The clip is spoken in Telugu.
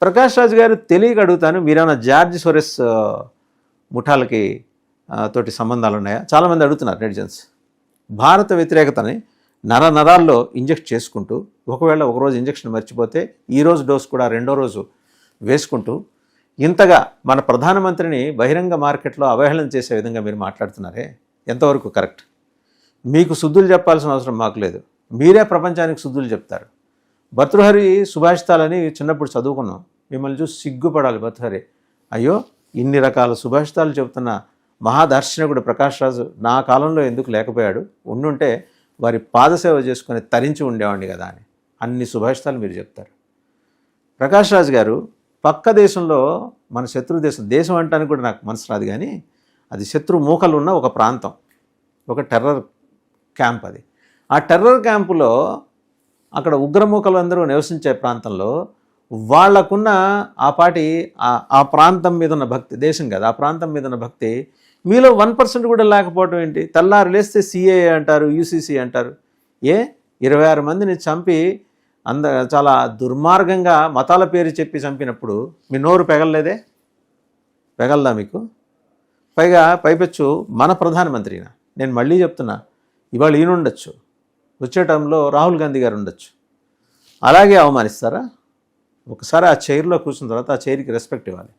ప్రకాష్ రాజ్ గారు తెలియక అడుగుతాను, మీరేమైనా జార్జ్ సోరెస్ ముఠాలకి తోటి సంబంధాలు ఉన్నాయా? చాలామంది అడుగుతున్నారు నెటిజన్స్. భారత వ్యతిరేకతని నరాల్లో ఇంజెక్ట్ చేసుకుంటూ, ఒకవేళ ఒకరోజు ఇంజెక్షన్ మర్చిపోతే ఈరోజు డోస్ కూడా రెండో రోజు వేసుకుంటూ, ఇంతగా మన ప్రధానమంత్రిని బహిరంగ మార్కెట్లో అవహేళన చేసే విధంగా మీరు మాట్లాడుతున్నారే, ఎంతవరకు కరెక్ట్? మీకు శుద్ధులు చెప్పాల్సిన అవసరం మాకు లేదు, మీరే ప్రపంచానికి శుద్ధులు చెప్తారు. భర్తృహరి సుభాషితాలని చిన్నప్పుడు చదువుకున్నాం, మిమ్మల్ని చూసి సిగ్గుపడాలి భర్తృహరి. అయ్యో, ఇన్ని రకాల సుభాషితాలు చెబుతున్న మహాదర్శనకుడు ప్రకాష్ రాజు నా కాలంలో ఎందుకు లేకపోయాడు, ఉండుంటే వారి పాదసేవ చేసుకొని తరించి ఉండేవాడిని కదా అని అన్ని సుభాషితాలు మీరు చెప్తారు. ప్రకాష్ రాజు గారు పక్క దేశంలో, మన శత్రు దేశం అంటానికి కూడా నాకు మనసు రాదు, కానీ అది శత్రు మూకలు ఉన్న ఒక ప్రాంతం, ఒక టెర్రర్ క్యాంప్ అది. ఆ టెర్రర్ క్యాంపులో అక్కడ ఉగ్రమూకలు అందరూ నివసించే ప్రాంతంలో వాళ్లకున్న ఆ ప్రాంతం మీద ఉన్న భక్తి, దేశం కదా ఆ ప్రాంతం మీద ఉన్న భక్తి మీలో 1% కూడా లేకపోవడం ఏంటి? తెల్లారు లేస్తే సిఏఏ అంటారు, యూసీసీ అంటారు. 26 మందిని చంపి చాలా దుర్మార్గంగా మతాల పేరు చెప్పి చంపినప్పుడు మీ నోరు పెగలలేదే? పెగలదా మీకు? పైపెచ్చు మన ప్రధానమంత్రినా, నేను మళ్ళీ చెప్తున్నా, ఇవాళ ఈయన ఉండొచ్చు, వచ్చే టైంలో రాహుల్ గాంధీ గారు ఉండొచ్చు. అలాగే అవమానిస్తారా? ఒకసారి ఆ చైర్లో కూర్చున్న తర్వాత ఆ చైర్కి రెస్పెక్ట్ ఇవ్వాలి.